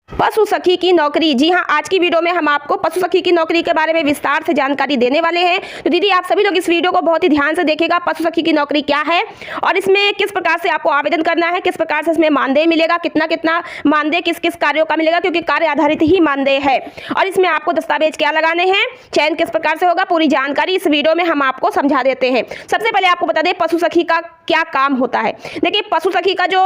पशु सखी की नौकरी। जी हाँ, आज की वीडियो में हम आपको पशु सखी की नौकरी के बारे में विस्तार से जानकारी देने वाले हैं। तो दीदी आप सभी लोग इस वीडियो को बहुत ही ध्यान से देखिएगा। पशु सखी की नौकरी क्या है और इसमें किस प्रकार से आपको आवेदन करना है, किस प्रकार से इसमें मानदेय मिलेगा, कितना कितना मानदेय किस किस कार्यों का मिलेगा, क्योंकि कार्य आधारित ही मानदेय है। और इसमें आपको दस्तावेज क्या लगाने हैं, चयन किस प्रकार से होगा, पूरी जानकारी इस वीडियो में हम आपको समझा देते हैं। सबसे पहले आपको बता दें पशु सखी का क्या काम होता है। देखिए, पशु सखी का जो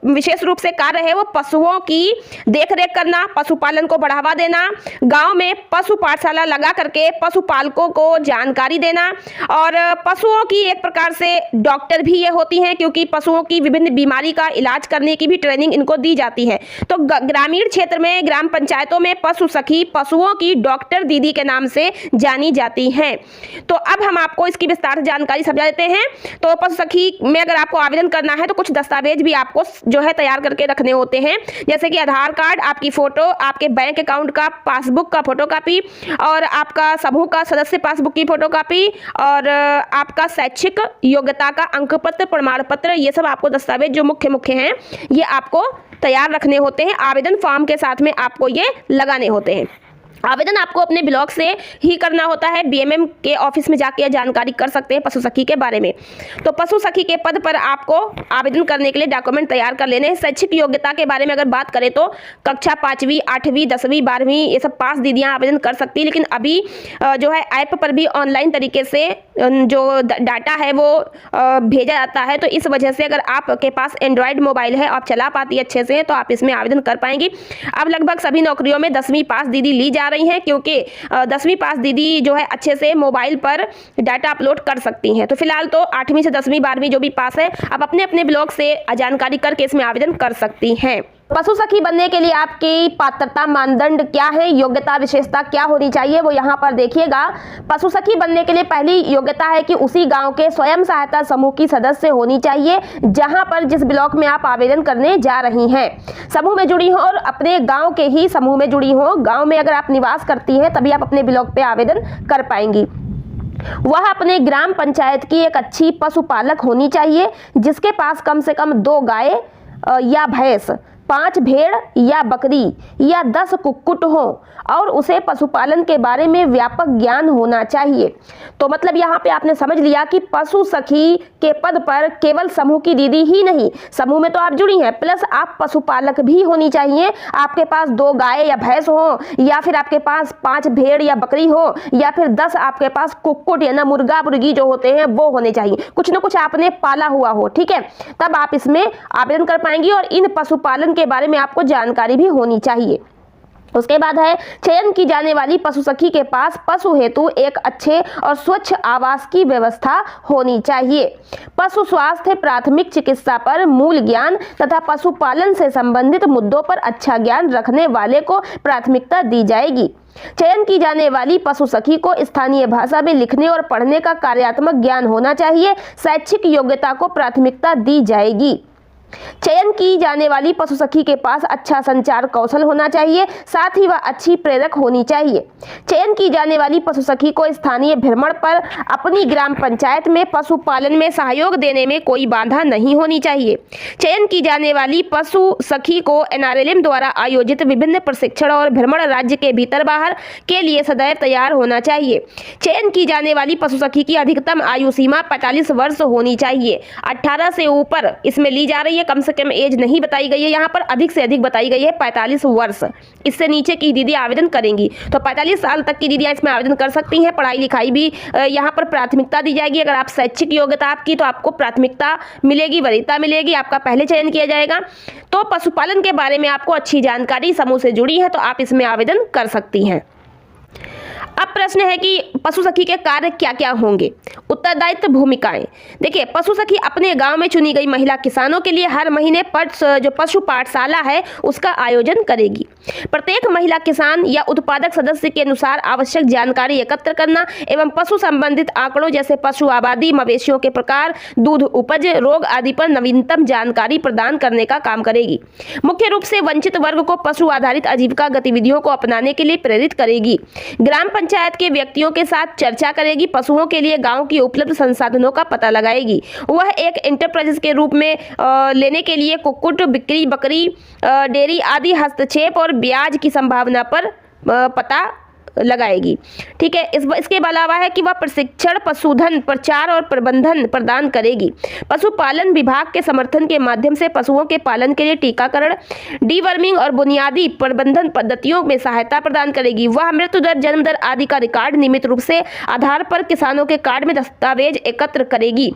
विशेष रूप से कार्य है वो पशुओं की देखरेख करना, पशुपालन को बढ़ावा देना, गांव में पशु पाठशाला लगा करके पशुपालकों को जानकारी देना और पशुओं की एक प्रकार से डॉक्टर भी ये होती हैं, क्योंकि पशुओं की विभिन्न बीमारी का इलाज करने की भी ट्रेनिंग इनको दी जाती है। तो ग्रामीण क्षेत्र में ग्राम पंचायतों में पशु सखी पशुओं की डॉक्टर दीदी के नाम से जानी जाती हैं। तो अब हम आपको इसकी विस्तार जानकारी समझा देते हैं। तो पशु सखी में अगर आपको आवेदन करना है तो कुछ दस्तावेज भी आपको जो है तैयार करके रखने होते हैं, जैसे कि आधार कार्ड, आपकी फोटो, आपके बैंक अकाउंट का पासबुक का फोटोकॉपी और आपका समूह का सदस्य पासबुक की फोटोकॉपी और आपका शैक्षिक योग्यता का अंक पत्र, प्रमाण पत्र, ये सब आपको दस्तावेज जो मुख्य मुख्य हैं ये आपको तैयार रखने होते हैं। आवेदन फॉर्म के साथ में आपको ये लगाने होते हैं। आवेदन आपको अपने ब्लॉक से ही करना होता है। बीएमएम के ऑफिस में जाके जानकारी कर सकते हैं पशु सखी के बारे में। तो पशु सखी के पद पर आपको आवेदन करने के लिए डॉक्यूमेंट तैयार कर लेने हैं। शैक्षिक योग्यता के बारे में अगर बात करें तो कक्षा 5वीं, 8वीं, 10वीं, 12वीं ये सब पास दीदियाँ आवेदन कर सकती है। लेकिन अभी जो है ऐप पर भी ऑनलाइन तरीके से जो डाटा है वो भेजा जाता है। तो इस वजह से अगर आपके पास एंड्रॉयड मोबाइल है, आप चला पाती है अच्छे से, तो आप इसमें आवेदन कर पाएंगी। अब लगभग सभी नौकरियों में 10वीं पास दीदी ली जा रही हैं, क्योंकि 10वीं पास दीदी जो है अच्छे से मोबाइल पर डाटा अपलोड कर सकती हैं। तो फिलहाल तो 8वीं से 10वीं 12वीं जो भी पास है, आप अपने अपने ब्लॉग से जानकारी करके इसमें आवेदन कर सकती हैं। पशु सखी बनने के लिए आपकी पात्रता मानदंड क्या है, योग्यता विशेषता क्या होनी चाहिए, वो यहाँ पर देखिएगा। पशु सखी बनने के लिए पहली योग्यता है कि उसी गांव के स्वयं सहायता समूह की सदस्य होनी चाहिए जहां पर जिस ब्लॉक में आप आवेदन करने जा रही हैं, समूह में जुड़ी हो और अपने गाँव के ही समूह में जुड़ी हो। गाँव में अगर आप निवास करती हैं तभी आप अपने ब्लॉक पे आवेदन कर पाएंगी। वह अपने ग्राम पंचायत की एक अच्छी पशुपालक होनी चाहिए जिसके पास कम से कम 2 गाय या भैंस, 5 भेड़ या बकरी या 10 कुक्कुट हो और उसे पशुपालन के बारे में व्यापक ज्ञान होना चाहिए। तो मतलब यहाँ पे आपने समझ लिया कि पशु सखी के पद पर केवल समूह की दीदी ही नहीं, समूह में तो आप जुड़ी हैं, प्लस आप पशुपालक भी होनी चाहिए। आपके पास 2 गाय या भैंस हो, या फिर आपके पास 5 भेड़ या बकरी हो, या फिर 10 आपके पास कुक्कुट या ना मुर्गा मुर्गी जो होते हैं वो होने चाहिए। कुछ ना कुछ आपने पाला हुआ हो, ठीक है, तब आप इसमें आवेदन कर पाएंगी। और इन पशुपालन के बारे में आपको जानकारी भी होनी चाहिए। उसके बाद है चयन की जाने वाली पशु सखी के पास पशु हेतु एक अच्छे और स्वच्छ आवास की व्यवस्था होनी चाहिए। पशु स्वास्थ्य, प्राथमिक चिकित्सा पर मूल ज्ञान तथा पशुपालन से संबंधित मुद्दों पर अच्छा ज्ञान रखने वाले को प्राथमिकता दी जाएगी। चयन की जाने वाली पशु सखी को स्थानीय भाषा में लिखने और पढ़ने का कार्यात्मक ज्ञान होना चाहिए। शैक्षिक योग्यता को प्राथमिकता दी जाएगी। चयन की जाने वाली पशु सखी के पास अच्छा संचार कौशल होना चाहिए, साथ ही वह अच्छी प्रेरक होनी चाहिए। चयन की जाने वाली पशु सखी को स्थानीय भ्रमण पर अपनी ग्राम पंचायत में पशुपालन में सहयोग देने में कोई बाधा नहीं होनी चाहिए। चयन की जाने वाली पशु सखी को एनआरएलएम द्वारा आयोजित विभिन्न प्रशिक्षण और भ्रमण राज्य के भीतर बाहर के लिए सदैव तैयार होना चाहिए। चयन की जाने वाली पशु सखी की अधिकतम आयु सीमा 45 वर्ष होनी चाहिए। 18 से ऊपर इसमें ली जा रही है, कम से कम एज नहीं बताई गई है, यहाँ पर अधिक से अधिक बताई गई है 45 वर्ष। इससे नीचे की दीदी आवेदन करेंगी तो 45 साल तक की दीदियाँ इसमें आवेदन कर सकती हैं। पढ़ाई लिखाई भी यहाँ पर प्राथमिकता दी जाएगी। अगर आप शैक्षिक योग्यता आपकी तो आपको प्राथमिकता मिलेगी, वरीयता मिलेगी, आपका पहले चयन किया जाएगा। तो पशुपालन के बारे में आपको अच्छी जानकारी समूह से जुड़ी है तो आप इसमें आवेदन कर सकती हैं। अब प्रश्न है कि पशु सखी के कार्य क्या क्या होंगे, उत्तरदायित्व, भूमिकाएं। देखिए, पशु सखी अपने गांव में चुनी गई महिला किसानों के लिए हर महीने जो पशु पाठशाला है उसका आयोजन करेगी। प्रत्येक महिला किसान या उत्पादक सदस्य के अनुसार आवश्यक जानकारी एकत्र करना एवं पशु संबंधित आंकड़ों जैसे पशु आबादी, मवेशियों के प्रकार, दूध उपज, रोग आदि पर नवीनतम जानकारी प्रदान करने का काम करेगी। मुख्य रूप से वंचित वर्ग को पशु आधारित आजीविका गतिविधियों को अपनाने के लिए प्रेरित करेगी। ग्राम पंचायत के व्यक्तियों के साथ चर्चा करेगी, पशुओं के लिए गांव की उपलब्ध संसाधनों का पता लगाएगी। वह एक एंटरप्राइज के रूप में लेने के लिए कुक्कुट बिक्री, बकरी डेयरी आदि हस्तक्षेप और ब्याज की संभावना पर पता लगाएगी। ठीक है, इसके अलावा है कि वह प्रशिक्षण, पशुधन प्रचार और प्रबंधन प्रदान करेगी। पशुपालन विभाग के समर्थन के माध्यम से पशुओं के पालन के लिए टीकाकरण, डीवर्मिंग और बुनियादी प्रबंधन पद्धतियों में सहायता प्रदान करेगी। वह मृत्यु दर, जन्म दर आदि का रिकॉर्ड नियमित रूप से आधार पर किसानों के कार्ड में दस्तावेज एकत्र करेगी।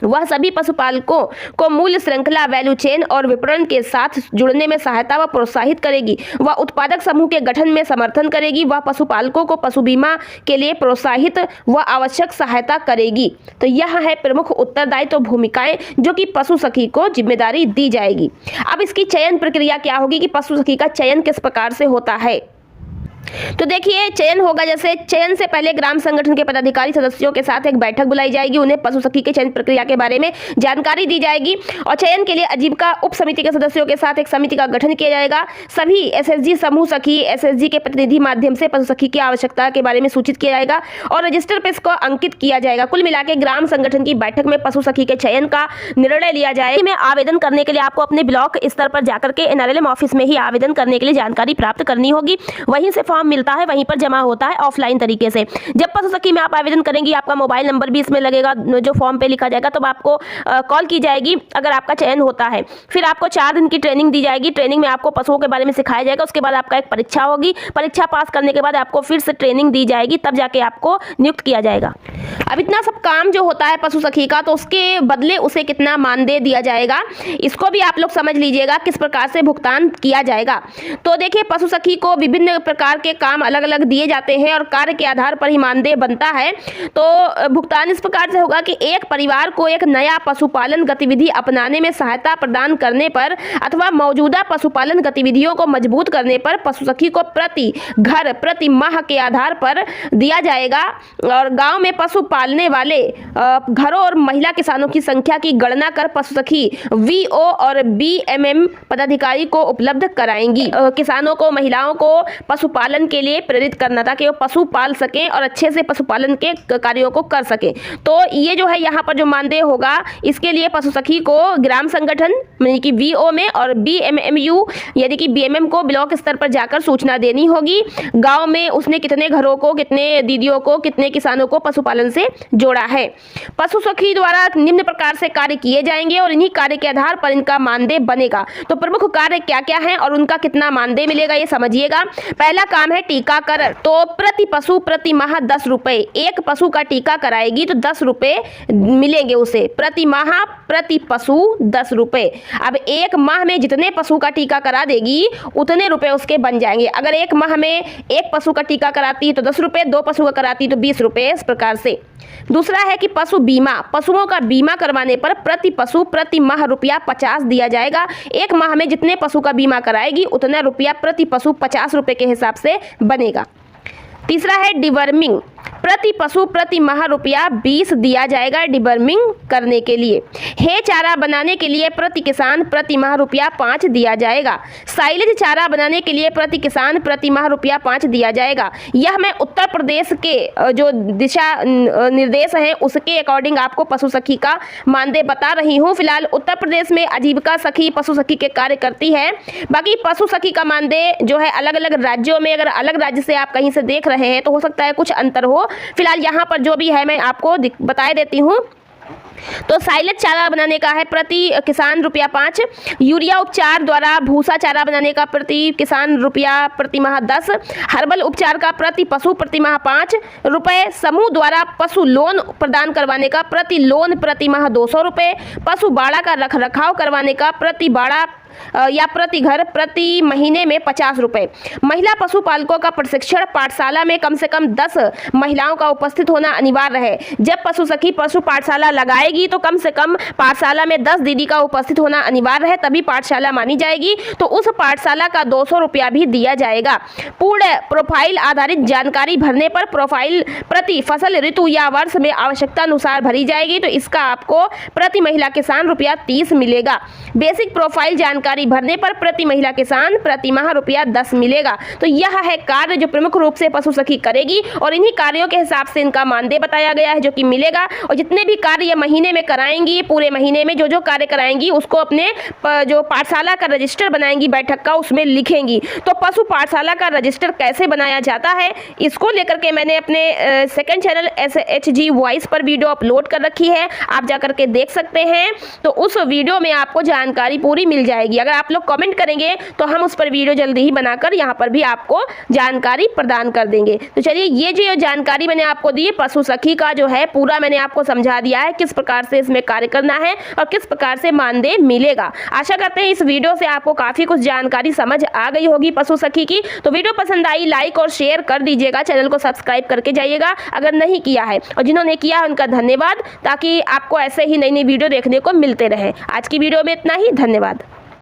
वह सभी पशुपालकों को मूल्य श्रृंखला, वैल्यू चेन और विपणन के साथ जुड़ने में सहायता व प्रोत्साहित करेगी। वह उत्पादक समूह के गठन में समर्थन करेगी। वह पशुपालकों को पशु बीमा के लिए प्रोत्साहित व आवश्यक सहायता करेगी। तो यह है प्रमुख उत्तरदायित्व भूमिकाएं जो कि पशु सखी को जिम्मेदारी दी जाएगी। अब इसकी चयन प्रक्रिया क्या होगी कि पशु सखी का चयन किस प्रकार से होता है। तो देखिए, चयन होगा जैसे चयन से पहले ग्राम संगठन के पदाधिकारी सदस्यों के साथ एक बैठक बुलाई जाएगी। उन्हें पशु सखी के चयन प्रक्रिया के बारे में जानकारी दी जाएगी और चयन के लिए आजीविका उप समिति के सदस्यों के साथ एक समिति का गठन किया जाएगा। सभी एसएचजी समूह सखी, एसएचजी के प्रतिनिधि माध्यम से पशु सखी की आवश्यकता के बारे में सूचित किया जाएगा और रजिस्टर पे इसको अंकित किया जाएगा। कुल मिलाकर ग्राम संगठन की बैठक में पशु सखी के चयन का निर्णय लिया जाएगा। में आवेदन करने के लिए आपको अपने ब्लॉक स्तर पर जाकर के एनआरएलएम ऑफिस में ही आवेदन करने के लिए जानकारी प्राप्त करनी होगी। वहीं से फॉर्म मिलता है, वहीं पर जमा होता है ऑफलाइन तरीके से। जब पशु सखी में आप आवेदन करेंगी, आपका मोबाइल नंबर भी इसमें लगेगा जो फॉर्म पे लिखा जाएगा, तब आपको कॉल की जाएगी अगर आपका चयन होता है। फिर आपको 4 दिन की ट्रेनिंग दी जाएगी। ट्रेनिंग में आपको पशुओं के बारे में सिखाया जाएगा। उसके बाद आपका एक परीक्षा होगी। परीक्षा पास करने के बाद आपको फिर से ट्रेनिंग दी जाएगी, तब जाके आपको नियुक्त किया जाएगा। अब इतना सब काम जो होता है पशु सखी का, तो उसके बदले उसे कितना मानदेय दिया जाएगा, इसको भी आप लोग समझ लीजिएगा किस प्रकार से भुगतान किया जाएगा। तो देखिए, पशु सखी को विभिन्न प्रकार के काम अलग अलग दिए जाते हैं और कार्य के आधार पर ही मानदेय बनता है। तो भुगतान इस प्रकार से होगा कि एक परिवार को एक नया पशुपालन गतिविधि अपनाने में सहायता प्रदान करने पर अथवा मौजूदा पशुपालन गतिविधियों को मजबूत करने पर पशु सखी को प्रति घर, प्रति माह के आधार पर दिया जाएगा। और गांव में पशु पालने वाले घरों और महिला किसानों की संख्या की गणना कर पशु सखी वीओ और बीएमएम पदाधिकारी को उपलब्ध कराएंगी। किसानों को, महिलाओं को पशुपालन के लिए प्रेरित करना था कि वो पशु पाल सकें और अच्छे से पशुपालन के कार्यों को कर सकें। तो ये जो है यहाँ पर जो मानदेय होगा, इसके लिए पशु सखी को ग्राम संगठन यानी कि वीओ में और बीएमएमयू यानी कि बीएमएम को ब्लॉक स्तर पर जाकर सूचना देनी होगी। गांव में उसने कितने घरों को, कितने दीदियों को, कितने किसानों को पशुपालन से जोड़ा है। पशु सखी द्वारा निम्न प्रकार से कार्य किए जाएंगे और इन्हीं कार्य के आधार पर इनका मानदेय बनेगा। तो प्रमुख कार्य क्या क्या है और उनका कितना मानदेय मिलेगा, ये समझिएगा। पहला काम है टीकाकरण। तो प्रति पशु प्रति माह 10 रुपए, एक पशु का टीका कराएगी तो 10 रुपए मिलेंगे उसे प्रति माह, प्रति पशु 10 रुपए। अब एक माह में जितने पशु का टीका करा देगी उतने रुपए उसके बन जाएंगे। अगर एक माह में एक पशु का टीका कराती है तो 10 रुपए, 2 पशु का कराती है तो 20 रुपए, इस प्रकार से। दूसरा है कि पशु बीमा। पशुओं का बीमा करवाने पर प्रति पशु प्रति माह रुपया 50 दिया जाएगा। एक माह में जितने पशु का बीमा कराएगी उतना रुपया प्रति पशु 50 रुपए के हिसाब से बनेगा। तीसरा है डिवर्मिंग। प्रति पशु प्रति माह रुपया 20 दिया जाएगा डिवर्मिंग करने के लिए। हे चारा बनाने के लिए प्रति किसान प्रति माह रुपया 5 दिया जाएगा। साइलेज चारा बनाने के लिए प्रति किसान प्रति माह रुपया 5 दिया जाएगा। यह मैं उत्तर प्रदेश के जो दिशा निर्देश हैं उसके अकॉर्डिंग आपको पशु सखी का मानदेय बता रही हूँ। फिलहाल उत्तर प्रदेश में आजीविका सखी पशु सखी के कार्य करती है। बाकी पशु सखी का मानदेय जो है अलग अलग राज्यों में, अगर अलग राज्य से आप कहीं से देख रहे हैं तो हो सकता है कुछ अंतर हो। फिलहाल यहाँ पर जो भी है मैं आपको बता देती हूँ। तो साइलेज चारा बनाने का है प्रति किसान रुपया 5। यूरिया उपचार द्वारा भूसा चारा बनाने का प्रति किसान रुपया प्रति माह 10। हर्बल उपचार का प्रति पशु प्रति माह 5 रुपए। समूह द्वारा पशु लोन प्रदान करवाने का प्रति लोन प्रति माह 200 रुपए। पशु बाड़ा का रख रखाव करवाने का प्रति बाड़ा या प्रति घर प्रति महीने में 50 रुपए। महिला पशुपालकों का प्रशिक्षण पाठशाला में कम से कम 10 महिलाओं का उपस्थित होना अनिवार्य है। जब पशु सखी पशु पाठशाला लगाएगी जाएगी तो कम से कम पाठशाला में 10 दीदी का उपस्थित होना अनिवार्य है, तभी पाठशाला मानी जाएगी। तो उस पाठशाला का 200 रुपया भी दिया जाएगा। पूर्ण प्रोफाइल आधारित जानकारी भरने पर प्रोफाइल प्रति फसल ऋतु या वर्ष में आवश्यकता अनुसार भरी जाएगी। तो इसका आपको प्रति महिला किसान रुपया 30 मिलेगा। बेसिक प्रोफाइल जानकारी भरने पर प्रति महिला किसान प्रति माह रुपया 10 मिलेगा। तो यह है कार्य जो प्रमुख रूप से पशु सखी करेगी और इन्हीं कार्यों के हिसाब से इनका मानदेय बताया गया है जो कि मिलेगा। और जितने भी कार्य ये महीने में कराएंगी, पूरे महीने में जो जो कार्य कराएंगी उसको अपने जो पाठशाला का रजिस्टर बनाएंगी बैठक का, उसमें लिखेंगी। तो पशु पाठशाला का रजिस्टर कैसे बनाया जाता है इसको लेकर के मैंने अपने सेकंड चैनल SHG वॉइस पर वीडियो अपलोड कर रखी है, आप जाकर के देख सकते हैं। तो उस वीडियो में आपको जानकारी पूरी मिल जाएगी। अगर आप लोग कमेंट करेंगे तो हम उस पर वीडियो जल्दी ही बनाकर यहाँ पर भी आपको जानकारी प्रदान कर देंगे। तो चलिए, ये जो जानकारी मैंने आपको दी पशु सखी का जो है पूरा मैंने आपको समझा दिया है, किस प्रकार से इसमें कार्य करना है और किस प्रकार से मानदेय मिलेगा। आशा करते हैं इस वीडियो से आपको काफी कुछ जानकारी समझ आ गई होगी पशु सखी की। तो वीडियो पसंद आई लाइक और शेयर कर दीजिएगा, चैनल को सब्सक्राइब करके जाइएगा अगर नहीं किया है, और जिन्होंने किया है उनका धन्यवाद, ताकि आपको ऐसे ही नई नई वीडियो देखने को मिलते रहे। आज की वीडियो में इतना ही, धन्यवाद।